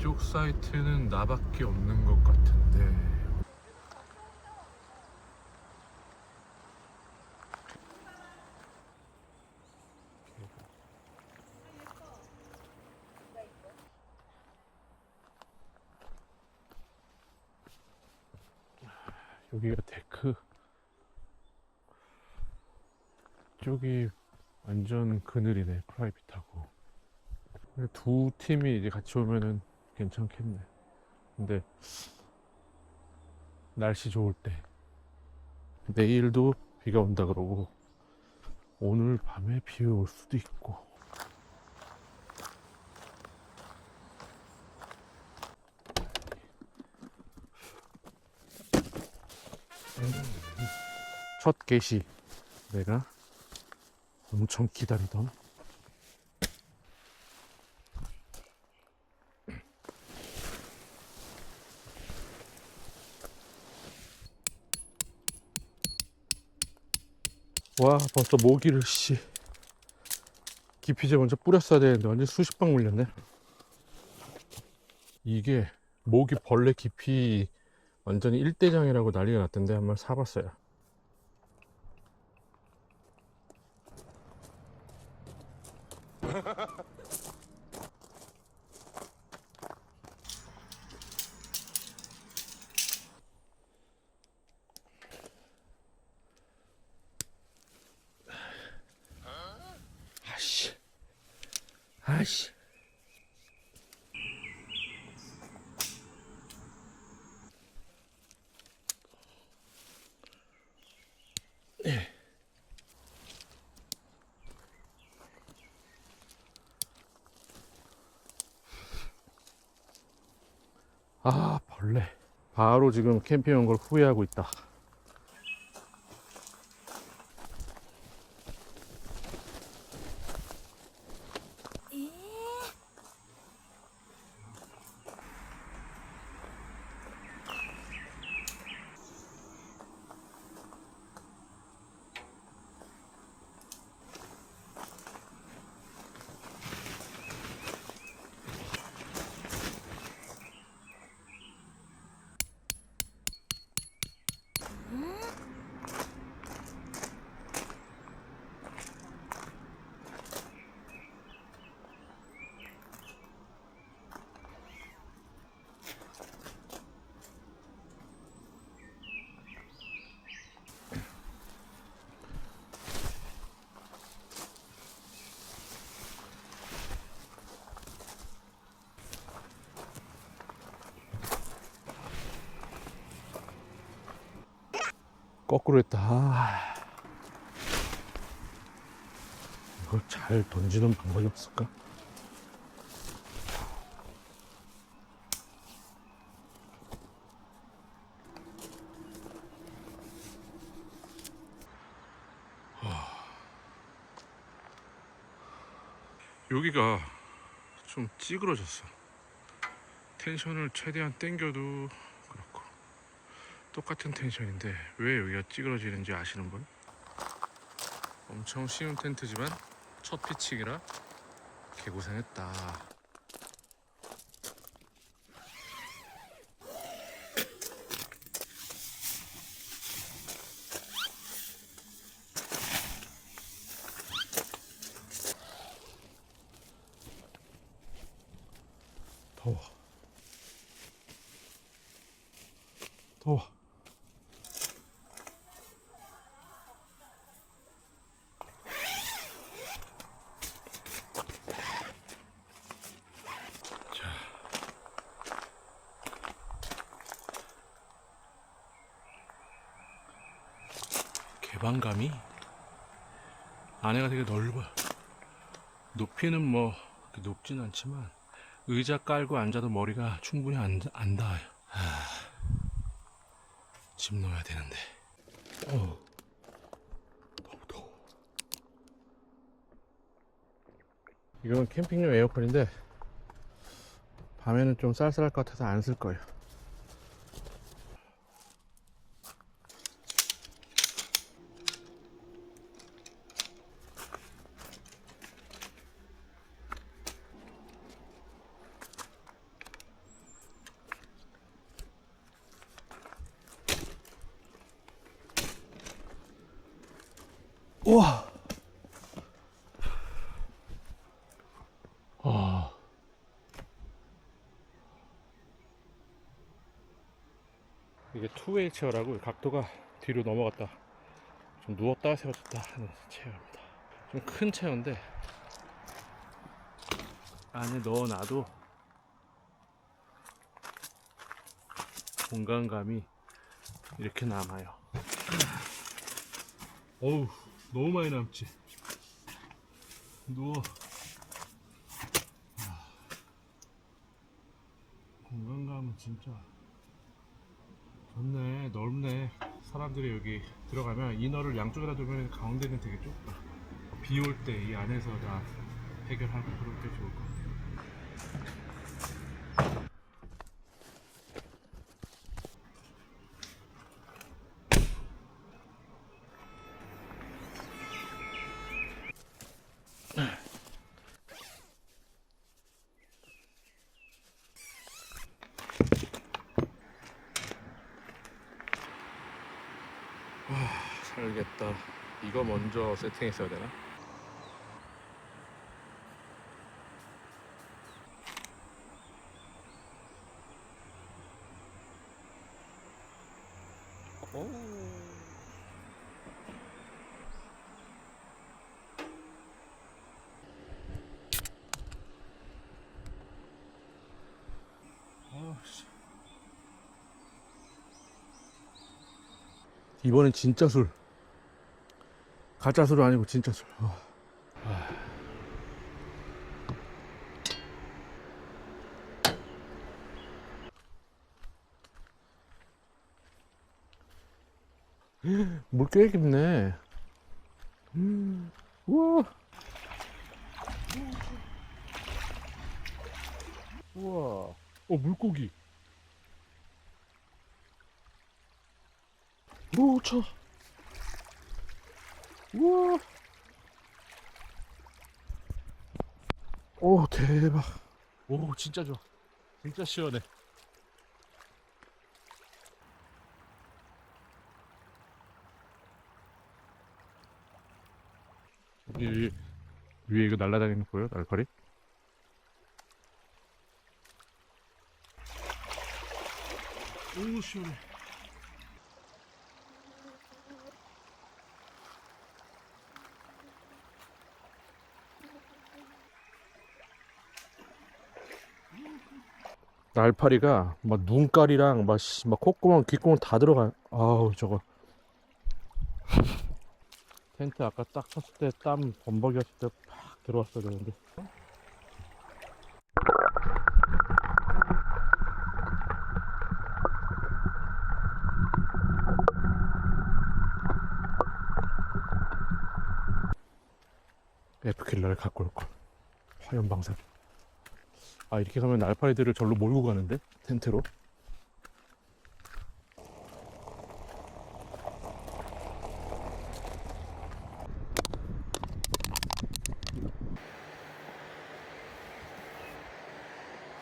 이쪽 사이트는 나밖에 없는 것 같은데. 여기가 데크 쪽이 완전 그늘이네. 프라이빗하고. 두 팀이 이제 같이 오면은 괜찮겠네. 근데 날씨 좋을 때, 내일도 비가 온다 그러고 오늘 밤에 비 올 수도 있고. 첫 개시, 내가 엄청 기다리던 와, 벌써 모기를 기피제 먼저 뿌렸어야 되는데 완전 수십 방 물렸네. 이게 모기 벌레 기피 완전히 일대장이라고 난리가 났던데 한번 사봤어요. 아씨. 아, 벌레. 바로 지금 캠핑 온 걸 후회하고 있다. 거꾸로 했다. 이걸 잘 던지는 방법이 없을까? 여기가 좀 찌그러졌어. 텐션을 최대한 땡겨도 그렇고 똑같은 텐션인데 왜 여기가 찌그러지는지 아시는 분? 엄청 쉬운 텐트지만 첫 피칭이라 개고생했다. 더워. 더워. 개방감이 안에가 되게 넓어요. 높이는 뭐 높진 않지만 의자 깔고 앉아도 머리가 충분히 안 닿아요. 짐 넣어야 되는데. 너무 더워. 이건 캠핑용 에어컨인데 밤에는 좀 쌀쌀할 것 같아서 안 쓸 거예요. 우와. 아. 이게 투웨이 체어라고 각도가 뒤로 넘어갔다 좀 누웠다 세워졌다 하는 체어입니다. 좀 큰 체어인데 안에 넣어놔도 공간감이 이렇게 남아요. 어우, 너무 많이 남지. 누워. 공간감은 진짜 좋네. 넓네. 사람들이 여기 들어가면 이너를 양쪽에다 두면 가운데는 되게 좁다. 비 올 때 이 안에서 다 해결하고 그럴 때 좋을 것 같아요. 살겠다. 이거 먼저 세팅했어야 되나? 오. 이번엔 진짜 술. 가짜 술은 아니고 진짜 술. 물 꽤 깊네. 우와. 우와. 물고기. 오, 차. 우와. 오, 대박. 오, 진짜 좋아. 진짜 시원해. 이 위에 이거 날아다니는 거 보여? 날파리? 오, 시원해. 날파리가 막 눈깔이랑 막 콧구멍, 귓구멍 다 들어가. 아우, 저거. 텐트 아까 딱 쳤을 때 땀 범벅이었을 때 팍 들어왔어야 되는데. F킬러를 갖고 올걸. 화염방사기. 아, 이렇게 가면 날파리들을 절로 몰고 가는데? 텐트로?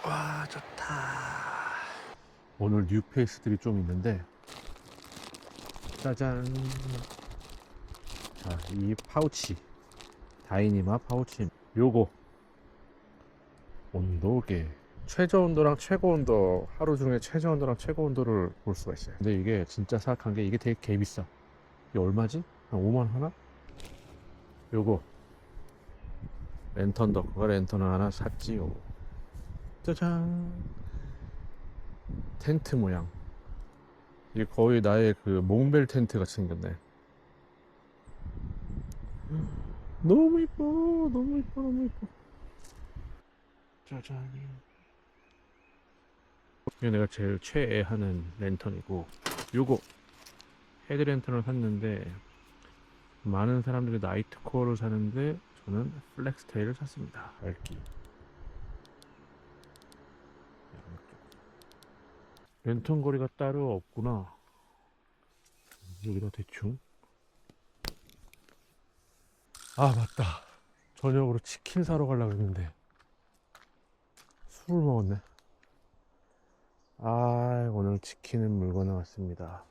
와, 좋다. 오늘 뉴페이스들이 좀 있는데, 짜잔. 자, 이 파우치. 다이니마 파우치. 요거. 온도계. 최저 온도랑 최고 온도, 하루 중에 최저 온도랑 최고 온도를 볼 수가 있어요. 근데 이게 진짜 사악한 게 이게 되게 개비싸. 이게 얼마지? 한 5만 하나? 요거 랜턴 덕후가 랜턴을 하나 샀지요. 짜잔. 텐트 모양. 이게 거의 나의 그 몽벨 텐트 같이 생겼네. 너무 이뻐, 너무 이뻐, 너무 이뻐. 짜잔. 이게 내가 제일 최애하는 랜턴이고, 요거 헤드랜턴을 샀는데 많은 사람들이 나이트코어를 사는데 저는 플렉스테일을 샀습니다. 밝기. 랜턴 거리가 따로 없구나. 여기다 대충. 아, 맞다. 저녁으로 치킨 사러 가려고 했는데 술을 먹었네. 아, 오늘 치킨은 물고 나왔습니다.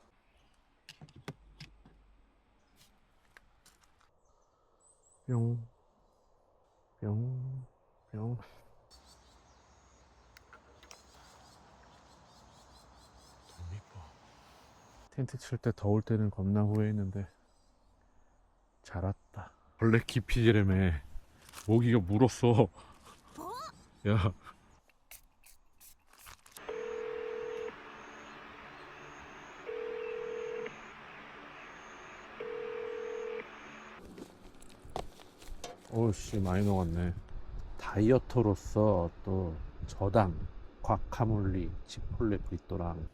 뿅, 뿅, 뿅. 너무 이뻐. 텐트 칠 때 더울 때는 겁나 후회했는데 잘 왔다. 원래 기피제래매 모기가 물었어. 야, 오씨 많이 녹았네. 다이어터로서 또 저당, 과카몰리, 치폴레 브리또랑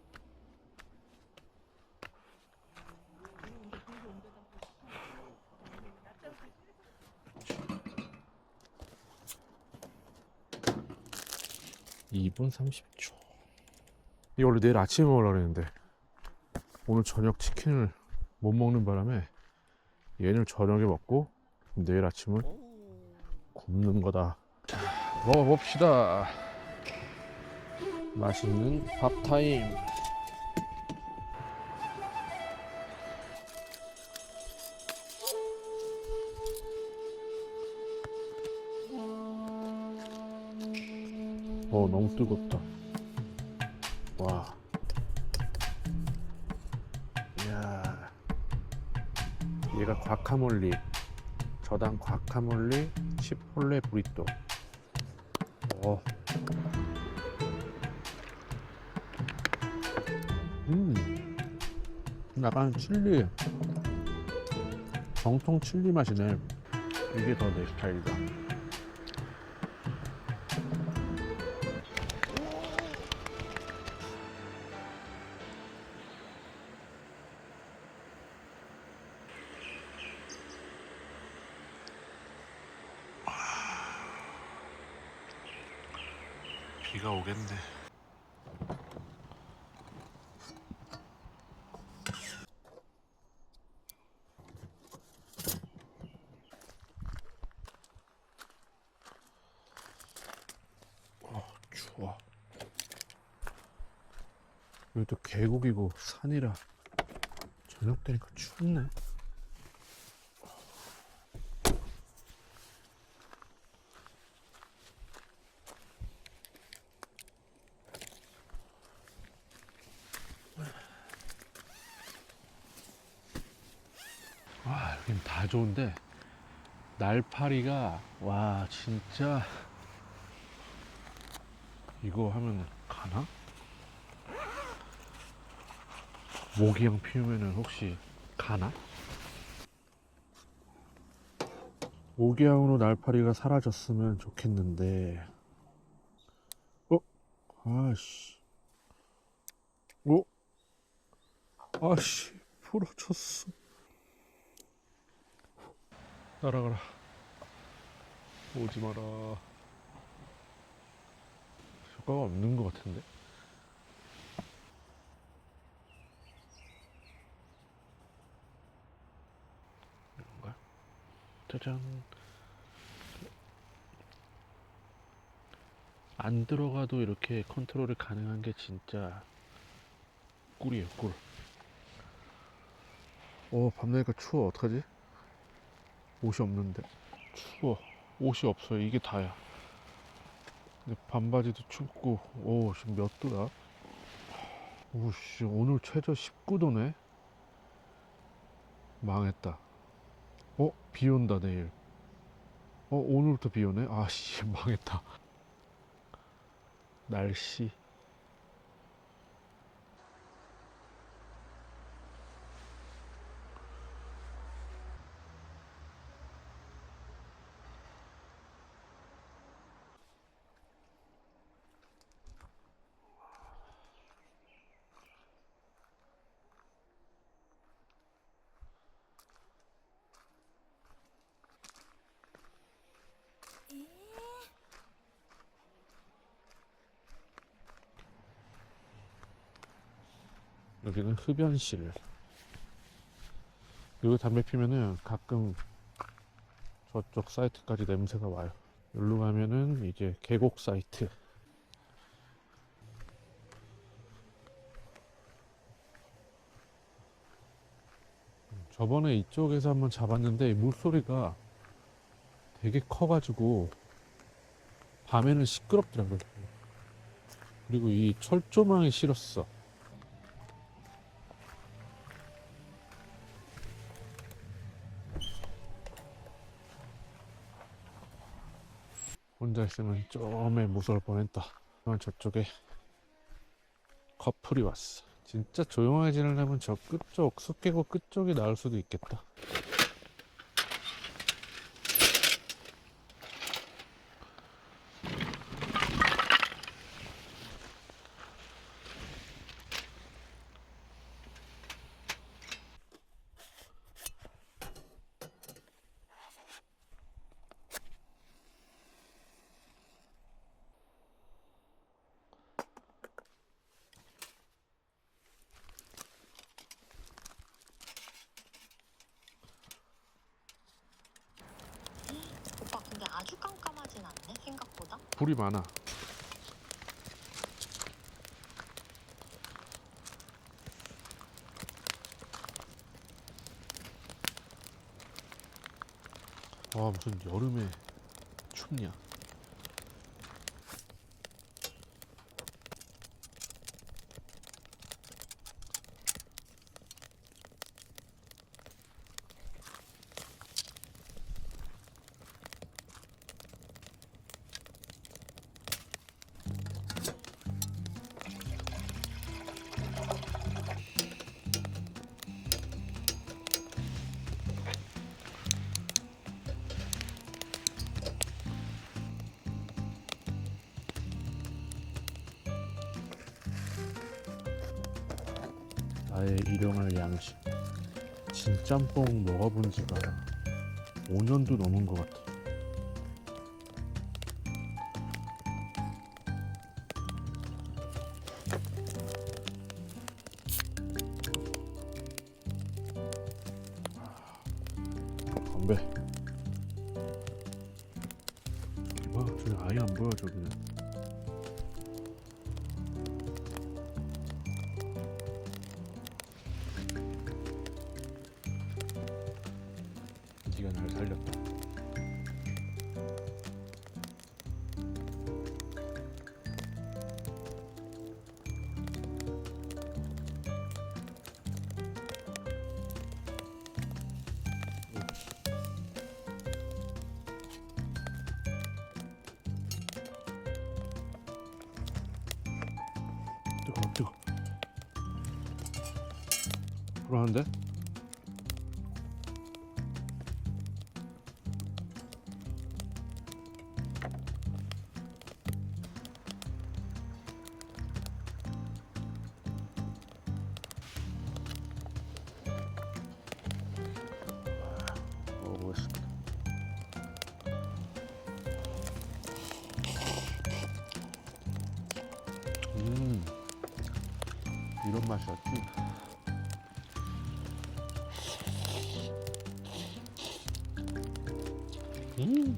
(2분 30초) 이거 원래 내일 아침에 먹으려고 했는데 오늘 저녁 치킨을 못 먹는 바람에 얘를 저녁에 먹고 내일 아침은 굽는 거다. 자, 먹어봅시다. 맛있는 밥 타임. 너무 뜨겁다. 와. 이야. 얘가 과카몰리. 저당 과카몰리 치폴레 브리또. 어. 약간 칠리. 정통 칠리 맛이네. 이게 더 내 스타일이다. 비가 오겠네. 추워. 여기 또 계곡이고 산이라 저녁 되니까 춥네. 와, 여긴 다 좋은데 날파리가 와 진짜 이거 하면 가나? 모기향 피우면은 혹시 가나? 모기향으로 날파리가 사라졌으면 좋겠는데. 아씨. 아씨, 부러졌어. 날아가라. 오지 마라. 효과가 없는 것 같은데. 이런가? 짜잔. 안 들어가도 이렇게 컨트롤이 가능한 게 진짜 꿀이에요, 꿀. 밤 되니까 추워. 어떡하지? 옷이 없는데. 추워. 옷이 없어요. 이게 다야. 근데 반바지도 춥고. 지금 몇 도야? 오씨, 오늘 최저 19도네? 망했다. 비 온다, 내일. 오늘부터 비 오네? 아씨, 망했다. 날씨. 여기는 흡연실. 여기 담배 피면은 가끔 저쪽 사이트까지 냄새가 와요. 여기로 가면은 이제 계곡 사이트. 저번에 이쪽에서 한번 잡았는데 물소리가 되게 커가지고 밤에는 시끄럽더라고요. 그리고 이 철조망이 싫었어. 혼자 있으면 좀에 무서울 뻔했다. 저쪽에 커플이 왔어. 진짜 조용하게 지내려면 저 끝쪽, 숲계곡 끝쪽이 나을 수도 있겠다. 오빠 근데 아주 깜깜하진 않네 생각보다. 불이 많아. 와, 무슨 여름에 춥냐. 나의 일용할 양식. 진짬뽕 먹어본 지가 5년도 넘은 것 같아. 건배. 와, 저기 아예 안 보여, 저기는. 네가 날 살렸다. 뜨거워. 불안한데? 먹어보겠습니다. 이런 맛이었지. 음.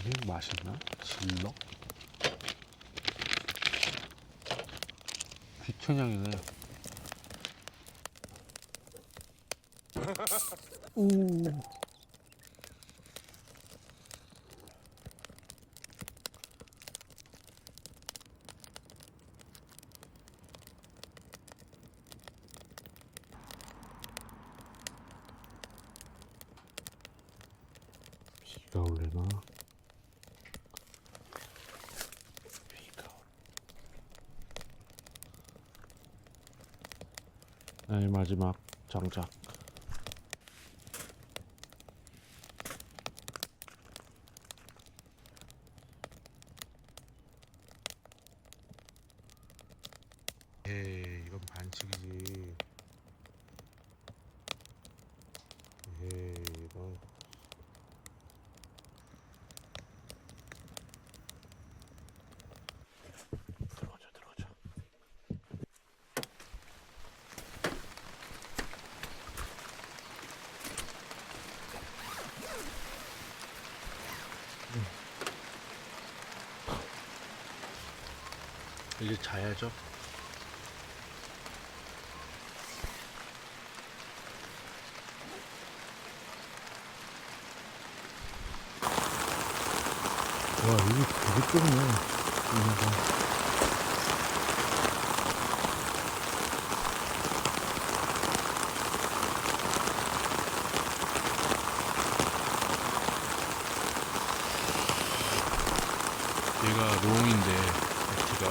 이게 맛있나? 질러? 귀천향이네. 우. 비가 올래나? 나의 마지막 장작. 반칙이지. 에이, 너. 들어가자. 이제 자야죠. 와, 이게 되게 좁네. 여기가. 얘가 롱인데 배트가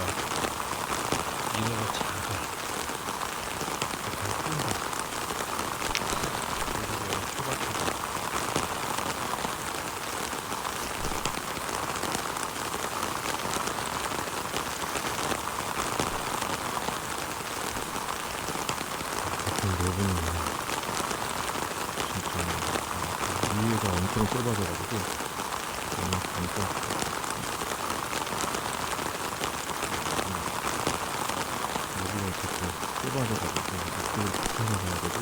이너가 작아. 잘 뛴다. 여기가 초가초가. 넓은 진짜 위에가 엄청 좁아져가지고 너무 보니까 여기가 이렇게 좁아져가지고 이쪽을 붙여서 가야 되고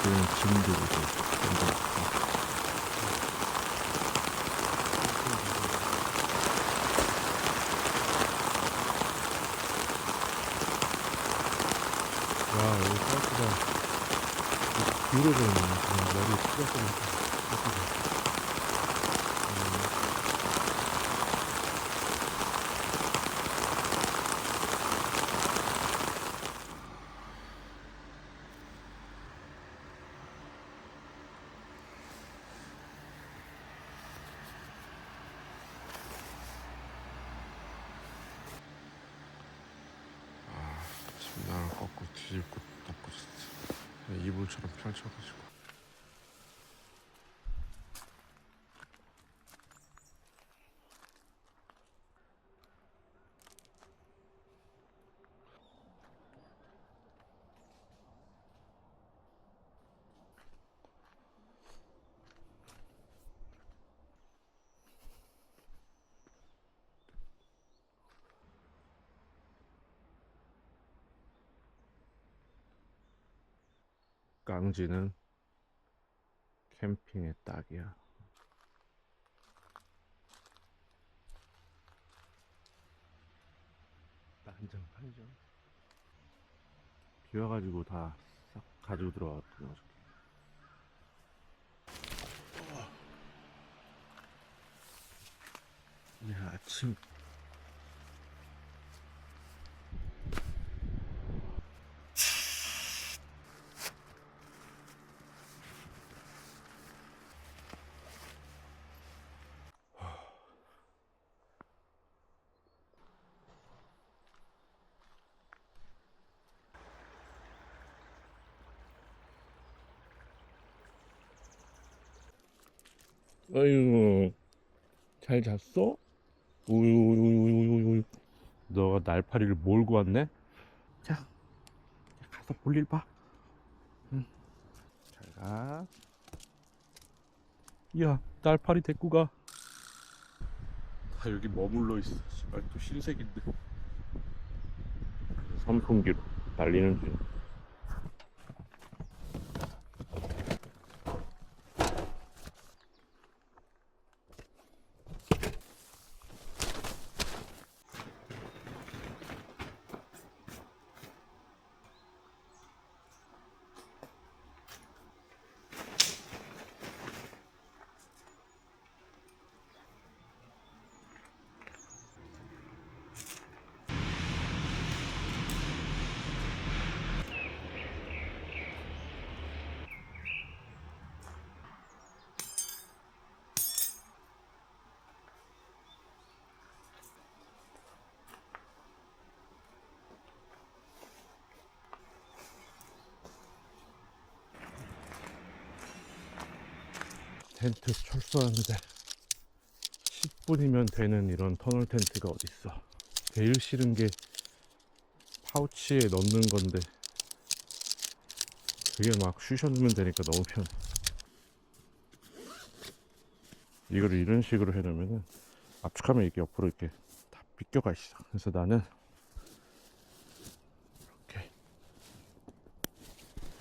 그런 짐도 이제 좀 와, 여기 사이트가 기울어져 있네. 그냥 머리에 피가 쏘니까. 침낭을 꺾고 뒤집고 덮고 진짜 이불처럼 펼쳐가지고. 깡지는 캠핑의 딱이야. 난장판이죠. 비 와가지고 다 싹 가지고 들어왔더니 어저께. 아침 아이고 잘 잤어? 우유우유우유우유. 너가 날파리를 몰고 왔네? 자, 가서 볼일 봐. 응. 잘 가. 야, 날파리 데리고 가. 다 여기 머물러 있어. 씨발 또 신세계인데. 선풍기로 날리는 중. 텐트 철수하는데 10분이면 되는 이런 터널 텐트가 어딨어. 제일 싫은 게 파우치에 넣는 건데 그게 막 쑤셔넣으면 되니까 너무 편해. 이걸 이런 식으로 해놓으면은 압축하면 이게 옆으로 이렇게 다 비껴가 있어. 그래서 나는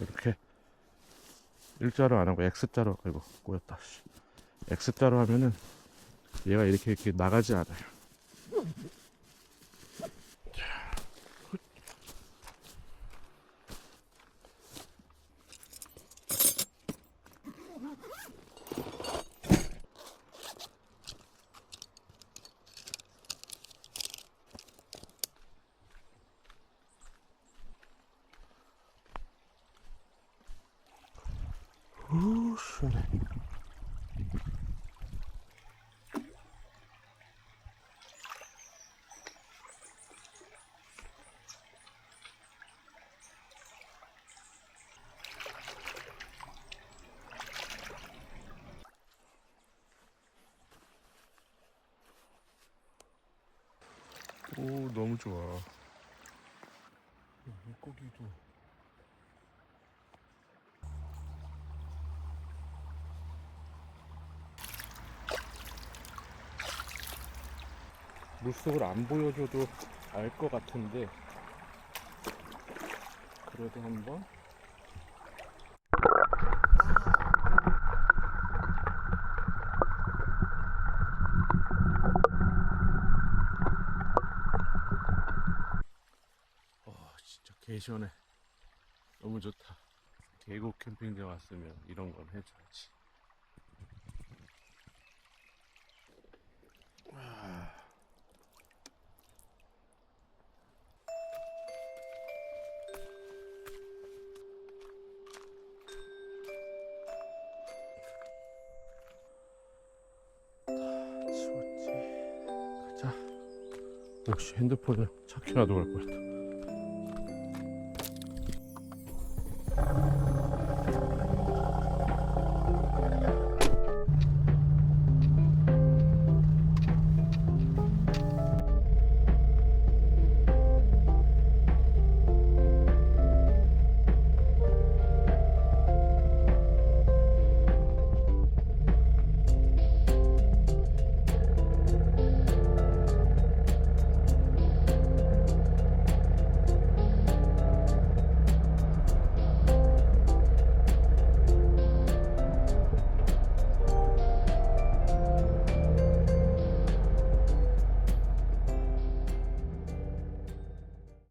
이렇게 일자로 안 하고 X자로, 아이고 꼬였다. X자로 하면은 얘가 이렇게 나가지 않아요. 시원해. 오, 너무 좋아. 물고기도. 물속을 안 보여줘도 알 것 같은데, 그래도 한번. 진짜 개 시원해. 너무 좋다. 계곡 캠핑장 왔으면 이런 건 해줘야지. 치웠지. 가자. 혹시 핸드폰을 찾게 놔두고 갈 뻔했다.